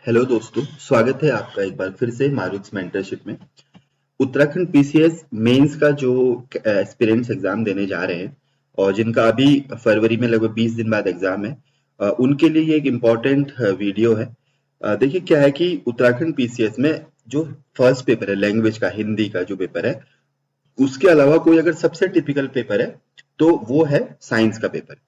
Hello दोस्तों, स्वागत है आपका एक बार फिर से मारूट्स मेंटरशिप में। उत्तराखंड पीसीएस मेंस का जो एस्पिरेंट्स एग्जाम देने जा रहे हैं और जिनका अभी फरवरी में लगभग 20 दिन बाद एग्जाम है, उनके लिए ये एक इम्पॉर्टेंट वीडियो है। देखिए क्या है कि उत्तराखंड पीसीएस में जो फर्स्ट पेपर है लैंग्वेज का, हिंदी का जो पेपर है, उसके अलावा कोई अगर सबसे टिपिकल पेपर है तो वो है साइंस का पेपर।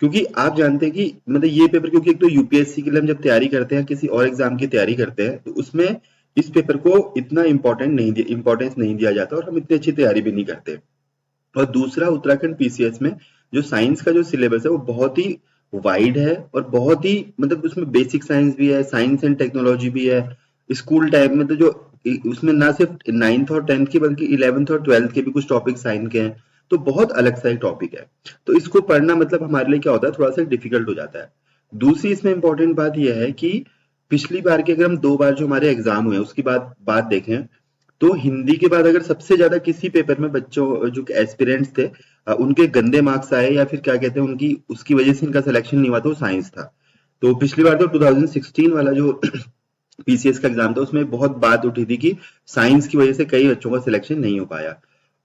क्योंकि आप जानते हैं कि मतलब ये पेपर, क्योंकि एक तो यूपीएससी के लिए हम जब तैयारी करते हैं, किसी और एग्जाम की तैयारी करते हैं, तो उसमें इस पेपर को इतना इम्पोर्टेंस नहीं दिया जाता और हम इतनी अच्छी तैयारी भी नहीं करते। और दूसरा, उत्तराखंड पीसीएस में जो साइंस का जो सिलेबस है वो बहुत ही वाइड है और बहुत ही मतलब उसमें बेसिक साइंस भी है, साइंस एंड टेक्नोलॉजी भी है। स्कूल टाइम में तो जो उसमें ना सिर्फ 9th और 10th की बल्कि 11th और 12th के भी कुछ टॉपिक साइंस के हैं। तो बहुत अलग सा एक टॉपिक है। तो इसको पढ़ना मतलब हमारे लिए क्या होता है, थोड़ा सा डिफिकल्ट हो जाता है। दूसरी इसमें इंपॉर्टेंट बात यह है कि पिछली बार के अगर हम 2 बार जो हमारे एग्जाम हुए उसकी बात देखें, तो हिंदी के बाद अगर सबसे ज्यादा किसी पेपर में बच्चों जो एस्पिरेंट्स थे, उनके गंदे मार्क्स आए या फिर क्या कहते हैं उनकी उसकी वजह से इनका सिलेक्शन नहीं हुआ, तो साइंस था। तो पिछली बार तो 2016 वाला जो पीसीएस का एग्जाम था उसमें बहुत बात उठी थी कि साइंस की वजह से कई बच्चों का सिलेक्शन नहीं हो पाया।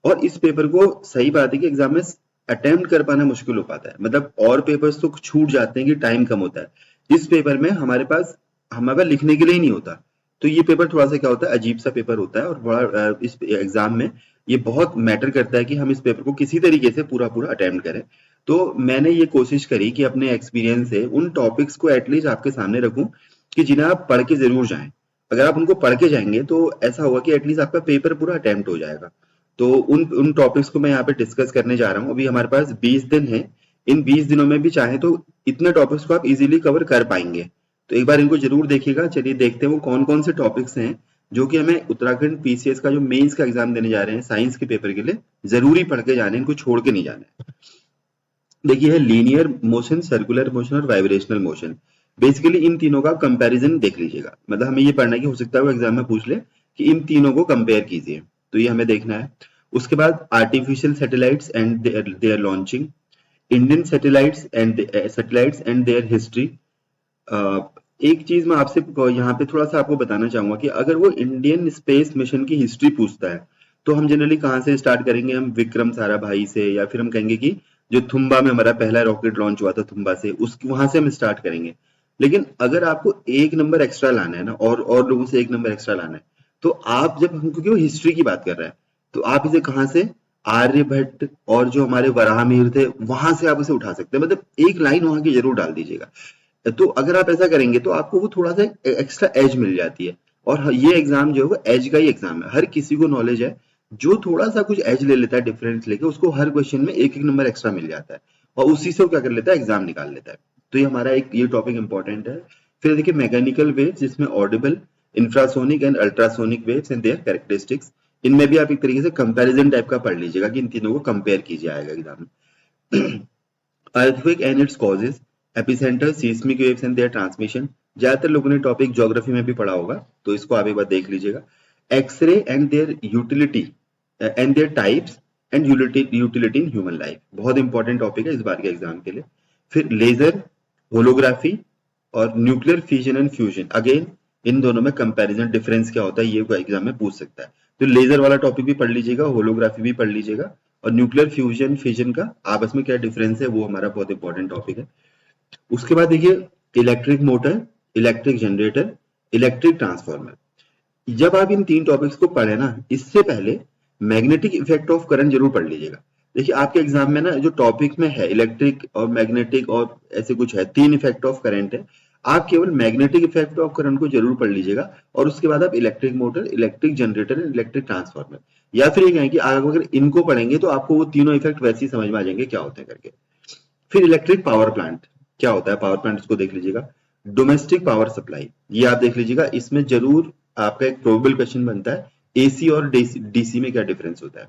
और इस पेपर को, सही बात है कि एग्जाम में अटेम्प्ट कर पाना मुश्किल हो पाता है, मतलब और पेपर्स तो छूट जाते हैं कि टाइम कम होता है। इस पेपर में हमारे पास लिखने के लिए ही नहीं होता। तो ये पेपर थोड़ा सा क्या होता है, अजीब सा पेपर होता है और बड़ा इस एग्जाम में ये बहुत मैटर करता है कि हम इस पेपर को किसी तरीके से पूरा पूरा अटेम्प्ट करें। तो मैंने ये कोशिश करी कि अपने एक्सपीरियंस से उन टॉपिक्स को एटलीस्ट आपके सामने रखूं कि जिन्हें आप पढ़ के जरूर जाएं। अगर आप उनको पढ़ के जाएंगे तो ऐसा होगा कि एटलीस्ट आपका पेपर पूरा अटेम्प्ट हो जाएगा। तो उन उन टॉपिक्स को मैं यहाँ पे डिस्कस करने जा रहा हूँ। अभी हमारे पास 20 दिन है। इन 20 दिनों में भी चाहे तो इतने टॉपिक्स को आप इजीली कवर कर पाएंगे। तो एक बार इनको जरूर देखिएगा। चलिए देखते हैं वो कौन कौन से टॉपिक्स हैं जो कि हमें उत्तराखंड पीसीएस का जो मेंस का एग्जाम देने जा रहे हैं साइंस के पेपर के लिए जरूरी पढ़ के जाने हैं, इनको छोड़ के नहीं जाना है। देखिए है लीनियर मोशन, सर्कुलर मोशन और वाइब्रेशनल मोशन। बेसिकली इन तीनों का कंपैरिजन देख लीजिएगा। मतलब हमें ये पढ़ना है कि हो सकता है वो एग्जाम में पूछ ले कि इन तीनों को कंपेयर कीजिए, तो ये हमें देखना है। उसके बाद artificial satellites and their launching, Indian satellites and their history. एक चीज मैं आपसे यहाँ पे थोड़ा सा आपको बताना चाहूंगा कि अगर वो इंडियन स्पेस मिशन की हिस्ट्री पूछता है तो हम जनरली कहाँ से स्टार्ट करेंगे, हम विक्रम साराभाई से, या फिर हम कहेंगे कि जो थुम्बा में हमारा पहला रॉकेट लॉन्च हुआ था थुम्बा से, उस वहां से हम स्टार्ट करेंगे। लेकिन अगर आपको एक नंबर एक्स्ट्रा लाना है ना, और लोगों से एक नंबर एक्स्ट्रा लाना है, तो आप जब, क्योंकि वो हिस्ट्री की बात कर रहा है, तो आप इसे कहाँ से, आर्यभट्ट और जो हमारे वराहमिहिर थे वहां से आप इसे उठा सकते हैं। मतलब एक लाइन वहां की जरूर डाल दीजिएगा। तो अगर आप ऐसा करेंगे तो आपको वो थोड़ा सा एक्स्ट्रा एज मिल जाती है। और ये एग्जाम जो है वो एज का ही एग्जाम है। हर किसी को नॉलेज है, जो थोड़ा सा कुछ एज ले लेता है डिफरेंस लेके, उसको हर क्वेश्चन में एक एक नंबर एक्स्ट्रा मिल जाता है और उसी से वो क्या कर लेता है, एग्जाम निकाल लेता है। तो ये हमारा एक ये टॉपिक इंपॉर्टेंट है। फिर देखिए मैकेनिकल वेव्स, जिसमें Audible, infrasonic and ultrasonic waves and there characteristics. इनमें भी आप एक तरीके से कंपैरिजन टाइप का पढ़ लीजिएगा कि इन तीनों को कंपेयर कीजिए आएगा एग्जाम में। Earthquake and its causes, epicentre, seismic waves and their transmission. ज्यादातर लोगों ने टॉपिक ज्योग्राफी में भी पढ़ा होगा, तो इसको आप एक बार देख लीजिएगा। X ray and their utility and their types and utility in human life, बहुत इंपॉर्टेंट टॉपिक है इस बार के एग्जाम के लिए। फिर लेजर, होलोग्राफी और nuclear fission and fusion, again इन दोनों में कंपैरिजन डिफरेंस क्या होता है ये एग्जाम में पूछ सकता है। तो लेजर वाला टॉपिक भी पढ़ लीजिएगा, होलोग्राफी भी पढ़ लीजिएगा, और न्यूक्लियर फ्यूजन फिजन का आपस में क्या डिफरेंस है वो हमारा बहुत इंपॉर्टेंट टॉपिक है। उसके बाद देखिए electric motor, electric generator, electric transformer. जब आप इन 3 टॉपिक्स को पढ़े ना, इससे पहले मैग्नेटिक इफेक्ट ऑफ करंट जरूर पढ़ लीजिएगा। देखिए आपके एग्जाम में ना जो टॉपिक में है इलेक्ट्रिक और मैग्नेटिक और ऐसे कुछ है, 3 इफेक्ट ऑफ करंट है। आप केवल मैग्नेटिक इफेक्ट ऑफ करंट को जरूर पढ़ लीजिएगा और उसके बाद आप electric motor, electric generator, electric transformer, या फिर ये कहें कि आप अगर इनको पढ़ेंगे तो आपको वो तीनों इफेक्ट वैसे ही समझ में आ जाएंगे क्या होते हैं करके। फिर इलेक्ट्रिक पावर प्लांट, क्या होता है पावर प्लांट, इसको देख लीजिएगा। डोमेस्टिक पावर सप्लाई, ये आप देख लीजिएगा। इसमें जरूर आपका एक प्रोबेबल क्वेश्चन बनता है, एसी और डीसी में क्या डिफरेंस होता है।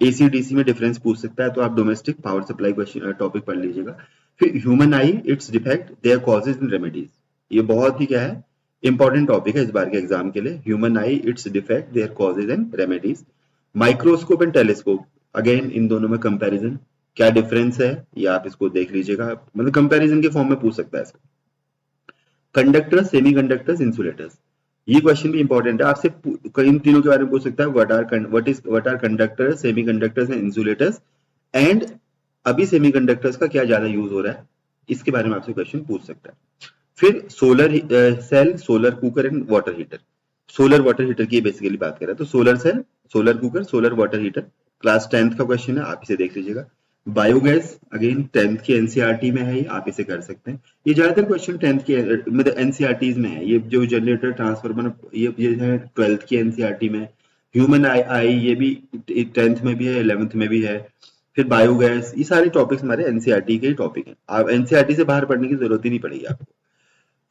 एसी डीसी में डिफरेंस पूछ सकता है, तो आप domestic power supply question topic पढ़ लीजिएगा। फिर human eye, its defect, their causes and remedies. ये बहुत ही क्या है, इंपॉर्टेंट टॉपिक है इस बार के एग्जाम के लिए। Human eye, its defect, their causes and remedies. Microscope and telescope, again इन दोनों में कंपैरिजन, क्या डिफरेंस है ये आप इसको देख लीजिएगा। मतलब कंपैरिजन के फॉर्म में पूछ सकता है इसको। Conductors, semiconductors, insulators. ये क्वेश्चन भी इंपॉर्टेंट है, आपसे इन तीनों के बारे में पूछ सकता है। What are conductors, semiconductors and insulators, and अभी सेमीकंडक्टर्स का क्या ज्यादा यूज हो रहा है, इसके बारे में आपसे क्वेश्चन पूछ सकता है। फिर solar cell, solar cooker and water heater. Solar water heater की बेसिकली बात कर रहा है, तो solar cell, solar cooker, solar water heater, class 10th का क्वेश्चन है, आप इसे देख लीजिएगा। बायोगैस अगेन 10th की एनसीईआरटी में है, आप इसे कर सकते हैं। ये ज्यादातर क्वेश्चन 10th की मतलब एनसीईआरटीज में है। ये जो जनरेटर ट्रांसफार्मर, ये है 12th की एनसीईआरटी में। ह्यूमन आई आई ये भी 10th में भी है, 11th में भी है। फिर बायोगैस, ये सारे टॉपिक्स हमारे एनसीईआरटी के ही टॉपिक हैं, आप एनसीईआरटी से बाहर पढ़ने की जरूरत ही नहीं पड़ेगी आपको।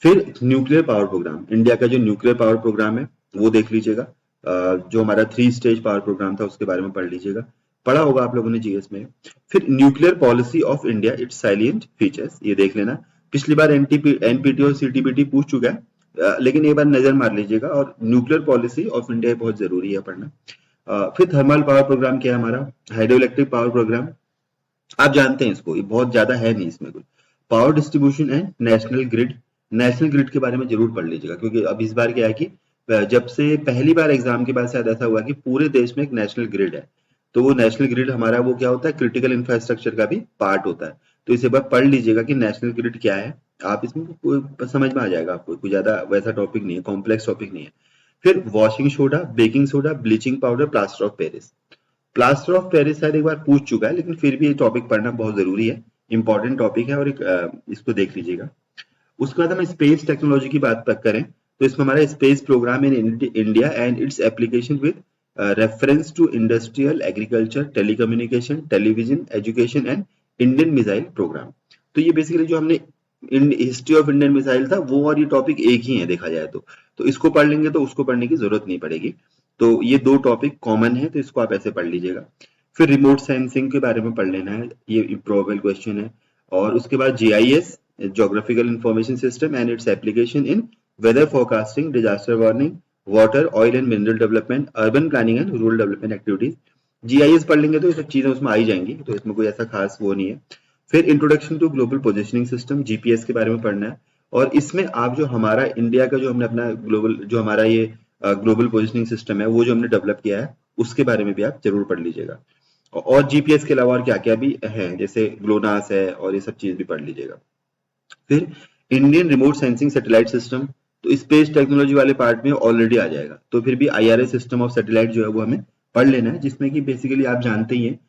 फिर न्यूक्लियर पावर प्रोग्राम, इंडिया का जो न्यूक्लियर पावर प्रोग्राम है वो देख लीजिएगा। जो हमारा 3 स्टेज पावर प्रोग्राम था उसके बारे में पढ़ लीजिएगा, पढ़ा होगा आप लोगों ने जीएस में। फिर nuclear policy of India, it's salient features, ये देख लेना। पिछली बार एनपीटी और सीटीबीटी पूछ चुका है, लेकिन एक बार नजर मार लीजिएगा। और न्यूक्लियर पॉलिसी ऑफ इंडिया बहुत जरूरी है पढ़ना। फिर थर्मल पावर प्रोग्राम क्या है हमारा, हाइड्रो इलेक्ट्रिक पावर प्रोग्राम, आप जानते हैं इसको, ये बहुत ज्यादा है नहीं इसमें कुछ। Power distribution and national grid, national grid के बारे में जरूर पढ़ लीजिएगा, क्योंकि अब इस बार क्या है कि जब से पहली बार एग्जाम के बाद शायद ऐसा हुआ कि पूरे देश में एक नेशनल ग्रिड है, तो वो नेशनल ग्रिड हमारा वो क्या होता है, क्रिटिकल इंफ्रास्ट्रक्चर का भी पार्ट होता है। तो इसे बार पढ़ लीजिएगा कि नेशनल ग्रिड क्या है, आप इसमें समझ में आ जाएगा आपको, कोई ज्यादा वैसा टॉपिक नहीं है, कॉम्प्लेक्स टॉपिक नहीं है। फिर washing soda, baking soda, bleaching powder, plaster of Paris. Plaster of Paris शायद एक बार पूछ चुका है, लेकिन फिर भी ये टॉपिक पढ़ना बहुत जरूरी है, इंपॉर्टेंट टॉपिक है, और इसको देख लीजिएगा। उसके बाद हम स्पेस टेक्नोलॉजी की बात करें, तो इसमें हमारा space program in India and its application with reference to industrial, agriculture, telecommunication, television, education and Indian missile program. तो ये बेसिकली जो हमने हिस्ट्री ऑफ इंडियन मिसाइल था वो, और ये टॉपिक एक ही है देखा जाए तो इसको पढ़ लेंगे तो उसको पढ़ने की जरूरत नहीं पड़ेगी। तो ये दो टॉपिक कॉमन है, तो इसको आप ऐसे पढ़ लीजिएगा। फिर रिमोट सेंसिंग के बारे में पढ़ लेना है, ये प्रोबेबल क्वेश्चन है। और उसके बाद GIS, geographical information system and its application in weather forecasting, disaster warning, water, oil and mineral development, urban planning and rural development activities. GIS पढ़ लेंगे तो ये सब चीजें उसमें आई जाएंगी, तो इसमें कोई ऐसा खास वो नहीं है। फिर introduction to global positioning system, GPS के बारे में पढ़ना है। और इसमें आप जो हमारा इंडिया का जो हमने अपना ग्लोबल, जो हमारा ये ग्लोबल पोजिशनिंग सिस्टम है, वो जो हमने डेवलप किया है उसके बारे में भी आप जरूर पढ़ लीजिएगा। और जीपीएस के अलावा और क्या क्या भी है, जैसे ग्लोनास है, और ये सब चीज भी पढ़ लीजिएगा। फिर Indian remote sensing satellite system, तो स्पेस टेक्नोलॉजी वाले पार्ट में ऑलरेडी आ जाएगा, तो फिर भी आईआरएस सिस्टम ऑफ सैटेलाइट जो है वो हमें पढ़ लेना है, जिसमें कि बेसिकली आप जानते ही हैं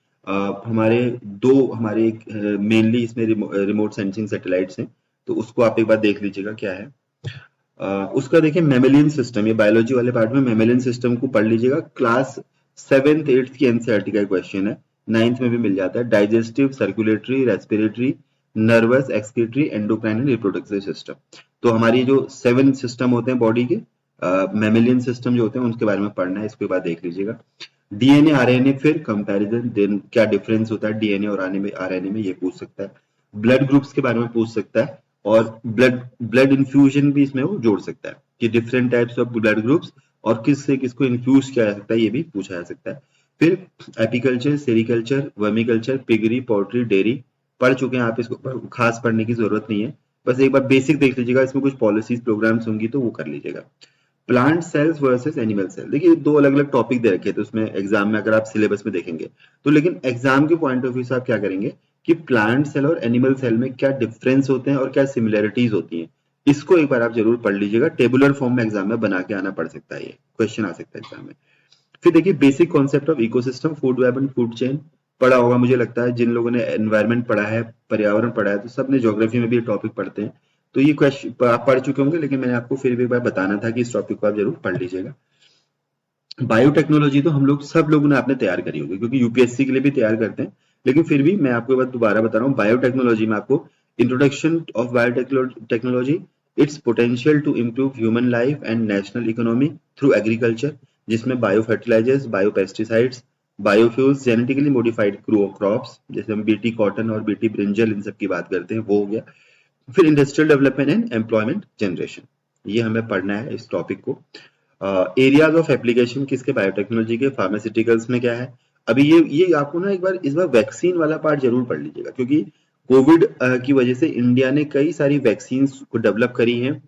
हमारे दो, हमारे मेनली इसमें रिमोट सेंसिंग सैटेलाइट्स हैं, तो उसको आप एक बार देख लीजिएगा क्या है। उसका देखिए मेमेलियन सिस्टम, ये बायोलॉजी वाले पार्ट में मेमेलियन सिस्टम को पढ़ लीजिएगा, क्लास 7th 8th की एनसीईआरटी का क्वेश्चन है, 9th में भी मिल जाता है। Digestive, circulatory, respiratory, nervous, excretory, endocrine and reproductive system. तो हमारी जो 7 सिस्टम होते हैं बॉडी के, मेमेलियन सिस्टम जो होते हैं उनके बारे में पढ़ना है, इसके बाद देख लीजिएगा। डीएनए आरएनए, फिर कंपैरिजन, देन क्या डिफरेंस होता है डीएनए और आरएनए में, ये पूछ सकता है। ब्लड ग्रुप्स के बारे में पूछ सकता है, और ब्लड ब्लड इन्फ्यूजन भी इसमें वो जोड़ सकता है कि different types of blood groups और किससे किसको इन्फ्यूज किया जा सकता है, ये भी पूछा जा सकता है। फिर apiculture, sericulture, vermiculture, piggery, poultry, dairy पढ़ चुके हैं आप, इसको खास पढ़ने की जरूरत नहीं है, बस एक बार बेसिक देख लीजिएगा, इसमें कुछ पॉलिसीज प्रोग्राम्स होंगी तो वो कर लीजिएगा। Plant cells versus animal cell, देखिए दो अलग अलग टॉपिक दे रखे थे उसमें एग्जाम में, अगर आप सिलेबस में देखेंगे तो, लेकिन एग्जाम के पॉइंट ऑफ व्यू से आप क्या करेंगे कि प्लांट सेल और एनिमल सेल में क्या डिफरेंस होते हैं और क्या सिमिलरिटीज होती हैं, इसको एक बार आप जरूर पढ़ लीजिएगा। टेबुलर फॉर्म में एग्जाम में बना के आना पड़ सकता है, ये क्वेश्चन आ सकता है एग्जाम में। फिर देखिए basic concept of ecosystem, food web and food chain पढ़ा होगा मुझे लगता है, जिन लोगों ने एनवायरमेंट पढ़ा है, पर्यावरण पढ़ा है, तो सबने ज्योग्राफी में भी टॉपिक पढ़ते हैं, तो ये क्वेश्चन आप पढ़ चुके होंगे, लेकिन मैंने आपको फिर भी एक बार बताना था कि इस टॉपिक को आप जरूर पढ़ लीजिएगा। बायोटेक्नोलॉजी तो हम लोग सब लोगों ने आपने तैयार करी होगी, क्योंकि यूपीएससी के लिए भी तैयार करते हैं, लेकिन फिर भी मैं आपको एक बार दोबारा बता रहा हूँ। बायोटेक्नोलॉजी में आपको introduction of biotechnology, its potential to improve human life and national economy through agriculture, जिसमें bio fertilisers, bio pesticides, biofuels, genetically modified crops, जैसे हम बीटी कॉटन और बीटी ब्रिंजल इन सब की बात करते हैं, वो हो गया। फिर industrial development and employment generation, ये हमें पढ़ना है इस टॉपिक को। एरियाज ऑफ एप्लीकेशन किसके, बायोटेक्नोलॉजी के। फार्मास्यूटिकल्स में क्या है, अभी ये आपको ना एक बार इस बार वैक्सीन वाला पार्ट जरूर पढ़ लीजिएगा, क्योंकि कोविड की वजह से इंडिया ने कई सारी वैक्सीन को डेवलप करी हैं,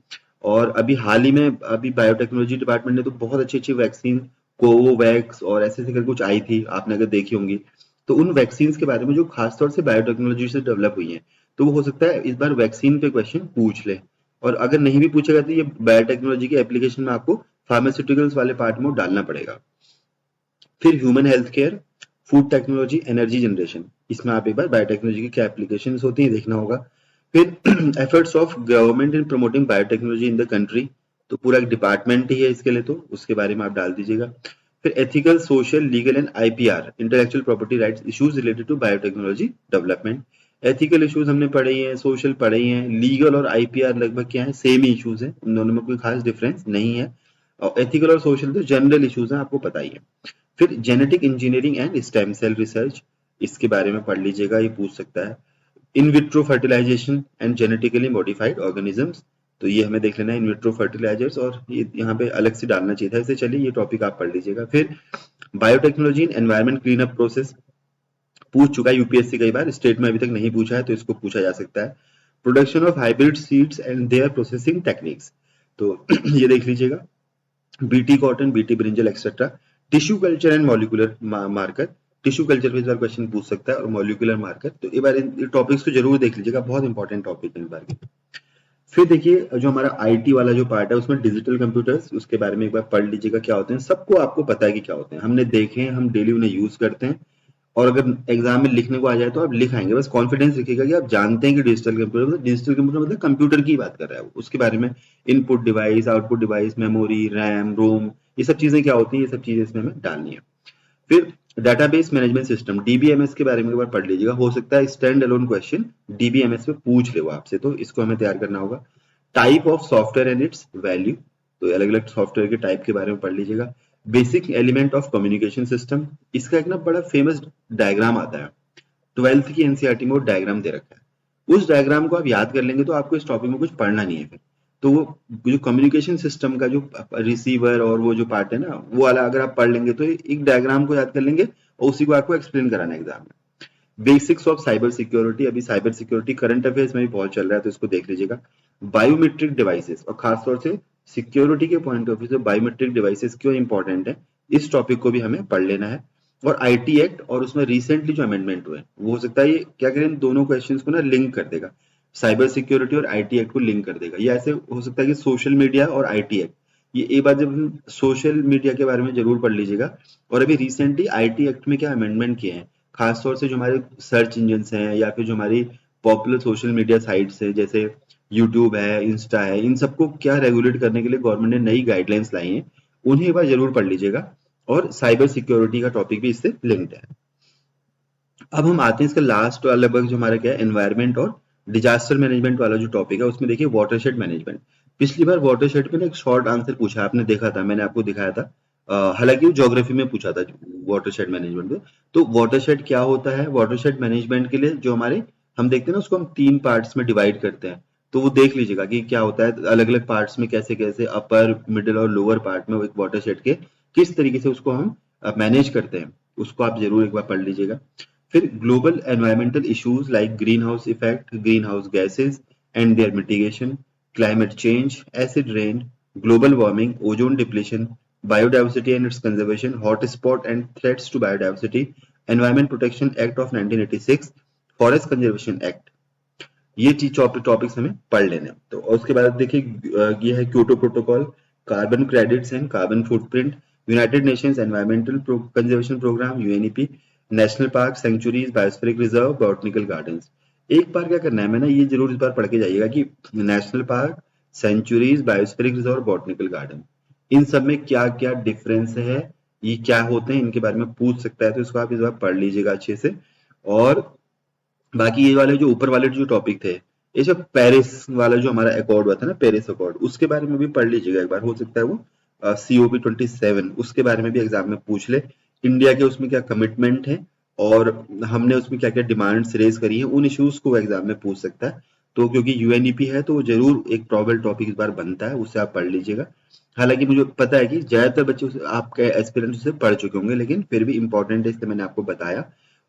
और अभी हाल ही में अभी बायोटेक्नोलॉजी डिपार्टमेंट ने तो बहुत अच्छी अच्छी वैक्सीन, कोवोवैक्स और ऐसे ऐसे करके कुछ आई थी, आपने अगर देखी होंगी। तो उन वैक्सीन के बारे में जो खासतौर से बायोटेक्नोलॉजी से डेवलप हुई हैं, तो वो हो सकता है इस बार वैक्सीन पे क्वेश्चन पूछ ले। और अगर नहीं भी पूछेगा तो ये बायोटेक्नोलॉजी के एप्लीकेशन में आपको फार्मास्यूटिकल्स वाले पार्ट में वो डालना पड़ेगा। फिर human health care, food technology, energy generation, इसमें आप एक बार बायोटेक्नोलॉजी की क्या एप्लीकेशंस होती हैं देखना होगा। फिर efforts of government in promoting biotechnology in the country, तो पूरा एक डिपार्टमेंट ही है इसके लिए, तो उसके बारे में आप डाल दीजिएगा। फिर ethical, social, legal and IPR, intellectual property rights issues related to biotechnology development. Ethical issues हमने पढ़े ही हैं, सोशल पढ़े ही हैं, लीगल और आईपीआर लगभग क्या है, सेम ही इश्यूज है, उन दोनों में कोई खास डिफरेंस नहीं है। और एथिकल और सोशल तो जनरल इश्यूज हैं, आपको पता ही है। फिर genetic engineering and stem cell research, इसके बारे में पढ़ लीजिएगा, ये पूछ सकता है। In vitro fertilization and genetically modified organisms, तो ये हमें देख लेना है, इन विट्रो फर्टिलाइजर्स, और ये यहाँ पे अलग से डालना चाहिए था इसे, चलिए ये टॉपिक आप पढ़ लीजिएगा। फिर biotechnology in environment clean up process, पूछ चुका है यूपीएससी कई बार, स्टेट में अभी तक नहीं पूछा है तो इसको पूछा जा सकता है। Production of hybrid seeds and their processing techniques, तो ये देख लीजिएगा। BT cotton, BT brinjal et cetera. Tissue culture and molecular marker, tissue culture पे इस बार क्वेश्चन पूछ सकता है, और मॉलिक्यूलर मार्कर, तो एक बार इन टॉपिक्स को जरूर देख लीजिएगा, बहुत इंपॉर्टेंट टॉपिक है इस बार के। फिर देखिए जो हमारा आईटी वाला जो पार्ट है उसमें डिजिटल कंप्यूटर्स, उसके बारे में एक बार पढ़ लीजिएगा क्या होते हैं, सबको आपको पता है कि क्या होते हैं, हमने देखे हैं, हम डेली उन्हें यूज करते हैं। और अगर एग्जाम में लिखने को आ जाए तो आप लिख आएंगे, बस कॉन्फिडेंस रखिएगा कि आप जानते हैं कि डिजिटल कंप्यूटर मतलब कंप्यूटर की बात कर रहा है वो, उसके बारे में input device, output device, memory, RAM, ROM, ये सब चीजें क्या होती हैं, ये सब चीजें इसमें हमें डालनी है। फिर डेटाबेस मैनेजमेंट सिस्टम, डीबीएमएस के बारे में एक बार पढ़ लीजिएगा, हो सकता है स्टैंड अलोन क्वेश्चन डीबीएमएस पे पूछ ले वो आपसे, तो इसको हमें तैयार करना होगा। Type of software and it's value, तो अलग अलग सॉफ्टवेयर के टाइप के बारे में पढ़ लीजिएगा। Basic element of communication system, इसका एक ना बड़ा फेमस डायग्राम आता है, 12th की एनसीईआरटी में वो डायग्राम दे रखा है, उस डायग्राम को आप याद कर लेंगे तो आपको इस टॉपिक में कुछ पढ़ना नहीं है फिर। तो वो जो कम्युनिकेशन सिस्टम का जो रिसीवर और वो जो पार्ट है ना, वो वाला अगर आप पढ़ लेंगे तो एक डायग्राम को याद कर लेंगे और उसी को आपको एक्सप्लेन कराना है एग्जाम में। बेसिक्स ऑफ साइबर सिक्योरिटी, अभी साइबर सिक्योरिटी करंट अफेयर्स में भी बहुत चल रहा है तो इसको देख लीजिएगा। बायोमेट्रिक डिवाइसेस, और खासतौर से सिक्योरिटी के पॉइंट ऑफ व्यू से बायोमेट्रिक डिवाइसेस क्यों इंपॉर्टेंट है, इस टॉपिक को भी हमें पढ़ लेना है। और आईटी एक्ट और उसमें रिसेंटली जो अमेंडमेंट हुए, वो हो सकता है ये क्या करें, इन दोनों क्वेश्चंस को ना लिंक कर देगा, साइबर सिक्योरिटी और आईटी एक्ट को लिंक कर देगा। ये ऐसे हो सकता है कि सोशल मीडिया और आईटी एक्ट, ये एक बार जब हम सोशल मीडिया के बारे में जरूर पढ़ लीजिएगा। और अभी रिसेंटली आईटी एक्ट में क्या अमेंडमेंट किए हैं, खासतौर से जो हमारे सर्च इंजन हैं या फिर जो हमारी पॉपुलर सोशल मीडिया साइट्स है, जैसे यूट्यूब है, इंस्टा है, इन सबको क्या रेगुलेट करने के लिए गवर्नमेंट ने नई गाइडलाइंस लाई हैं, उन्हें एक बार जरूर पढ़ लीजिएगा। और साइबर सिक्योरिटी का टॉपिक भी इससे लिंक्ड है। अब हम आते हैं इसका लास्ट वाला लगभग जो हमारा क्या है, एनवायरमेंट और डिजास्टर मैनेजमेंट वाला जो टॉपिक है, उसमें देखिए वाटरशेड मैनेजमेंट। पिछली बार वाटरशेड पे ना एक शॉर्ट आंसर पूछा, आपने देखा था, मैंने आपको दिखाया था। हालांकि वो ज्योग्राफी में पूछा था वाटरशेड मैनेजमेंट में। तो वाटरशेड क्या होता है, वाटरशेड मैनेजमेंट के लिए जो हमारे हम देखते हैं ना, उसको हम 3 पार्ट्स में डिवाइड करते हैं। तो वो देख लीजिएगा कि क्या होता है, अलग अलग पार्ट्स में कैसे कैसे अपर, मिडिल और लोअर पार्ट में एक वाटरशेड के किस तरीके से उसको हम मैनेज करते हैं, उसको आप जरूर एक बार पढ़ लीजिएगा। फिर global environmental issues like greenhouse effect, greenhouse gases and their mitigation, climate change, acid rain, global warming, ozone depletion, biodiversity and its conservation, hotspot and threats to biodiversity, Environment Protection Act of 1986, Forest Conservation Act, ये चीज topics हमें पढ़ लेने हैं। तो उसके बाद देखिए ये है Kyoto protocol, carbon credits and carbon footprint, United Nations environmental conservation programme UNEP, national park, sanctuaries, biospheric reserve, botanical gardens. एक बार क्या करना है, मैं ना ये जरूर इस बार पढ़ के जाइएगा कि national park, sanctuaries, biospheric reserve, botanical garden, इन सब में क्या क्या डिफरेंस है, ये क्या होते हैं, इनके बारे में पूछ सकता है, तो इसको आप इस बार पढ़ लीजिएगा अच्छे से। और बाकी ये वाले जो ऊपर वाले जो टॉपिक थे, ये सब पेरिस वाला जो हमारा अकॉर्ड हुआ था ना, पेरिस अकॉर्ड, उसके बारे में भी पढ़ लीजिएगा एक बार, हो सकता है वो COP27 उसके बारे में भी एग्जाम में पूछ ले, इंडिया के उसमें क्या कमिटमेंट है और हमने उसमें क्या क्या डिमांड्स रेज करी है, उन इश्यूज को एग्जाम में पूछ सकता है। तो क्योंकि यूएनईपी है तो जरूर एक प्रॉबल टॉपिक इस बार बनता है, उससे आप पढ़ लीजिएगा। हालांकि मुझे पता है कि ज्यादातर बच्चे आपके एस्पिरेंट से पढ़ चुके होंगे, लेकिन फिर भी इंपॉर्टेंट है इसलिए मैंने आपको बताया।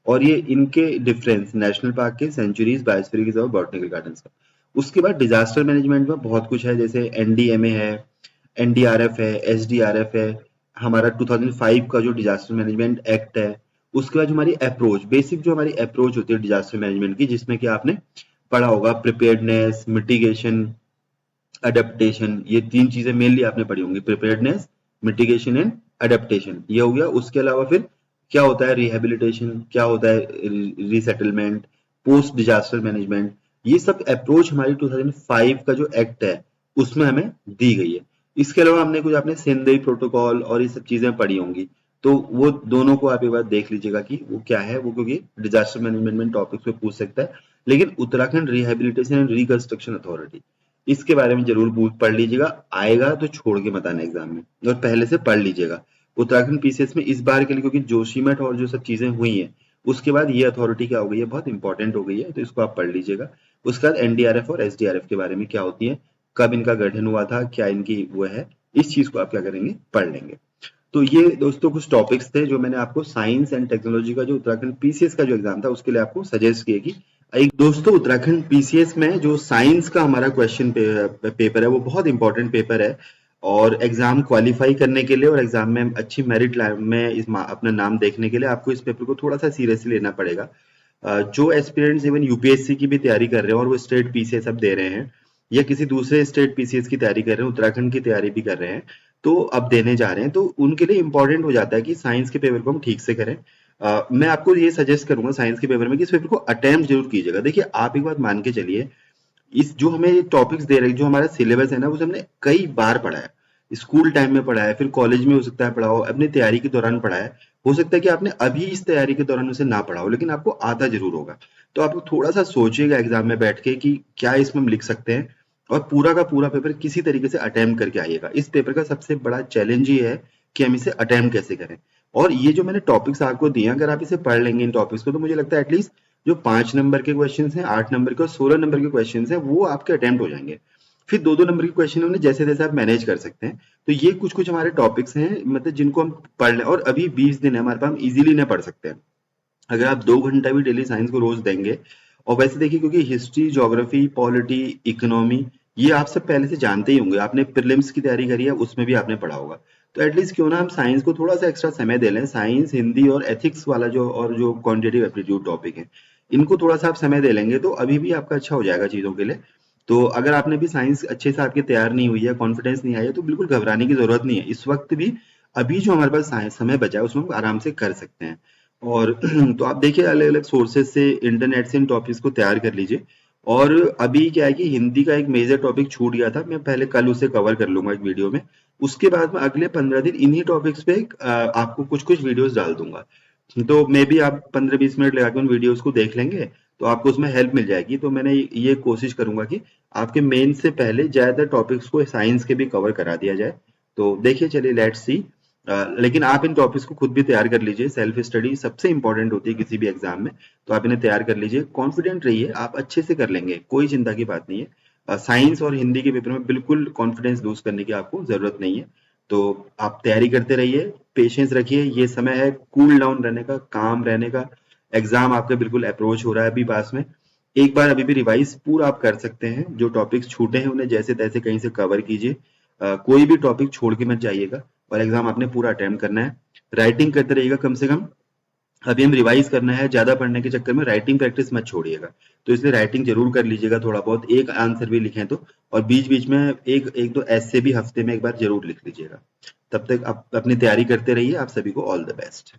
और ये इनके डिफरेंस नेशनल पार्क के, sanctuaries, biosphere reserve, botanical gardens का। उसके बाद डिजास्टर मैनेजमेंट में बहुत कुछ है, जैसे एनडीएमए है, एनडीआरएफ है, एसडीआरएफ है, हमारा 2005 का जो डिजास्टर मैनेजमेंट एक्ट है। उसके बाद हमारी अप्रोच, बेसिक जो हमारी अप्रोच होती है डिजास्टर मैनेजमेंट की, जिसमें कि आपने पढ़ा होगा प्रिपेयर्डनेस, मिटिगेशन, अडेप्टेशन, ये तीन चीजें मेनली आपने पढ़ी होंगी, प्रिपेयर्डनेस, मिटिगेशन एंड अडेप्टेशन, ये हो गया। उसके अलावा फिर क्या होता है रिहेबिलिटेशन, क्या होता है रीसेटलमेंट, पोस्ट डिजास्टर मैनेजमेंट, ये सब अप्रोच हमारी 2005 का जो एक्ट है उसमें हमें दी गई है। इसके अलावा हमने कुछ आपने सेंदई प्रोटोकॉल और ये सब चीजें पढ़ी होंगी, तो वो दोनों को आप एक बार देख लीजिएगा कि वो क्या है वो, क्योंकि डिजास्टर मैनेजमेंट में टॉपिक्स पे पूछ सकता है। लेकिन Uttarakhand rehabilitation and reconstruction authority, इसके बारे में जरूर पढ़ लीजिएगा, आएगा तो छोड़ के मत आना एग्जाम में, और पहले से पढ़ लीजिएगा। उत्तराखंड पीसीएस में इस बार के लिए, क्योंकि जोशीमठ और जो सब चीजें हुई हैं, उसके बाद ये अथॉरिटी क्या हो गई है, बहुत इंपॉर्टेंट हो गई है, तो इसको आप पढ़ लीजिएगा। उसके बाद एनडीआरएफ और एसडीआरएफ के बारे में क्या होती है, कब इनका गठन हुआ था, क्या इनकी वो है, इस चीज को आप क्या करेंगे, पढ़ लेंगे। तो ये दोस्तों कुछ टॉपिक्स थे जो मैंने आपको साइंस एंड टेक्नोलॉजी का जो उत्तराखंड पीसीएस का जो एग्जाम था उसके लिए आपको सजेस्ट किए कि एक दोस्तों उत्तराखंड पीसीएस में जो साइंस का हमारा क्वेश्चन पेपर है वो बहुत इंपॉर्टेंट पेपर है। और एग्जाम क्वालिफाई करने के लिए और एग्जाम में अच्छी मेरिट में अपना नाम देखने के लिए आपको इस पेपर को थोड़ा सा सीरियसली लेना पड़ेगा। जो एस्पिरेंट्स इवन यूपीएससी की भी तैयारी कर रहे हैं और वो स्टेट पीसीएस अब दे रहे हैं, या किसी दूसरे स्टेट पीसीएस की तैयारी कर रहे हैं, उत्तराखंड की तैयारी भी कर रहे हैं, तो अब देने जा रहे हैं, तो उनके लिए इंपॉर्टेंट हो जाता है कि साइंस के पेपर को हम ठीक से करें। मैं आपको ये सजेस्ट करूंगा साइंस के पेपर में कि इस पेपर को अटेम्प्ट जरूर कीजिएगा। देखिए आप एक बात मान के चलिए, इस जो हमें टॉपिक्स दे रहे हैं, जो हमारा सिलेबस है ना, वो हमने कई बार पढ़ा है। स्कूल टाइम में पढ़ा है, फिर कॉलेज में हो सकता है पढ़ा हो, अपनी तैयारी के दौरान पढ़ा है। हो सकता है कि आपने अभी इस तैयारी के दौरान उसे ना पढ़ा हो, लेकिन आपको आता जरूर होगा। तो आप थोड़ा सा सोचिएगा एग्जाम में बैठ के कि क्या इसमें हम लिख सकते हैं, और पूरा का पूरा पेपर किसी तरीके से अटेम्प्ट करके आइएगा। इस पेपर का सबसे बड़ा चैलेंज ये है कि हम इसे अटेम्प्ट कैसे करें। और ये जो मैंने टॉपिक्स आपको दिए, अगर आप इसे पढ़ लेंगे इन टॉपिक्स को, तो मुझे लगता है एटलीस्ट जो 5 नंबर के क्वेश्चन हैं, 8 नंबर के और 16 नंबर के क्वेश्चन हैं, वो आपके अटेम्प्ट हो जाएंगे। फिर 2-2 नंबर के क्वेश्चन उन्हें जैसे जैसे आप मैनेज कर सकते हैं। तो ये कुछ कुछ हमारे टॉपिक्स हैं, मतलब जिनको हम पढ़ लें, और अभी 20 दिन है हमारे पास, हम इजीली नहीं पढ़ सकते हैं। अगर आप 2 घंटा भी डेली साइंस को रोज देंगे, और वैसे देखिए क्योंकि हिस्ट्री, ज्योग्राफी, पॉलिटी, इकोनॉमी, ये आप सब पहले से जानते ही होंगे, आपने प्रीलिम्स की तैयारी करी है उसमें भी आपने पढ़ा होगा। तो एटलीस्ट क्यों ना हम साइंस को थोड़ा सा एक्स्ट्रा समय दे लें, साइंस, हिंदी और एथिक्स वाला जो, और जो क्वांटिटेटिव एप्टीट्यूड टॉपिक है, इनको थोड़ा सा आप समय दे लेंगे तो अभी भी आपका अच्छा हो जाएगा चीजों के लिए। तो अगर आपने भी साइंस अच्छे से आपकी तैयार नहीं हुई है, कॉन्फिडेंस नहीं आया है, तो बिल्कुल घबराने की जरूरत नहीं है। इस वक्त भी अभी जो हमारे पास समय बचा है उसमें हम आराम से कर सकते हैं। और तो आप देखिए अलग अलग सोर्सेज से, इंटरनेट से इन टॉपिक्स को तैयार कर लीजिए। और अभी क्या है कि हिंदी का एक मेजर टॉपिक छूट गया था, मैं पहले कल उसे कवर कर लूंगा एक वीडियो में। उसके बाद में अगले 15 दिन इन्हीं टॉपिक्स पे आपको कुछ कुछ वीडियोस डाल दूंगा। तो मे बी आप 15-20 मिनट लगा के उन वीडियोस को देख लेंगे, तो आपको उसमें हेल्प मिल जाएगी। तो मैंने ये कोशिश करूंगा कि आपके मेन से पहले ज्यादातर टॉपिक्स को साइंस के भी कवर करा दिया जाए। तो देखिए, चलिए लेट्स सी। लेकिन आप इन टॉपिक्स को खुद भी तैयार कर लीजिए, सेल्फ स्टडी सबसे इंपॉर्टेंट होती है किसी भी एग्जाम में। तो आप इन्हें तैयार कर लीजिए, कॉन्फिडेंट रहिए, आप अच्छे से कर लेंगे, कोई चिंता की बात नहीं है। साइंस और हिंदी के पेपर में बिल्कुल कॉन्फिडेंस लूज करने की आपको जरूरत नहीं है। तो आप तैयारी करते रहिए, पेशेंस रखिए, ये समय है कूल डाउन रहने का, काम रहने का। एग्जाम आपका बिल्कुल अप्रोच हो रहा है अभी पास में। एक बार अभी भी रिवाइज पूरा आप कर सकते हैं, जो टॉपिक्स छूटे हैं उन्हें जैसे तैसे कहीं से कवर कीजिए। कोई भी टॉपिक छोड़ के मत जाइएगा, और एग्जाम आपने पूरा अटेम्प्ट करना है। राइटिंग करते रहिएगा कम से कम, अभी हम रिवाइज करना है, ज्यादा पढ़ने के चक्कर में राइटिंग प्रैक्टिस मत छोड़िएगा। तो इसलिए राइटिंग जरूर कर लीजिएगा थोड़ा बहुत, एक आंसर भी लिखें तो। और बीच बीच में एक एक दो ऐसे भी हफ्ते में एक बार जरूर लिख लीजिएगा। तब तक आप अपनी तैयारी करते रहिए। आप सभी को ऑल द बेस्ट।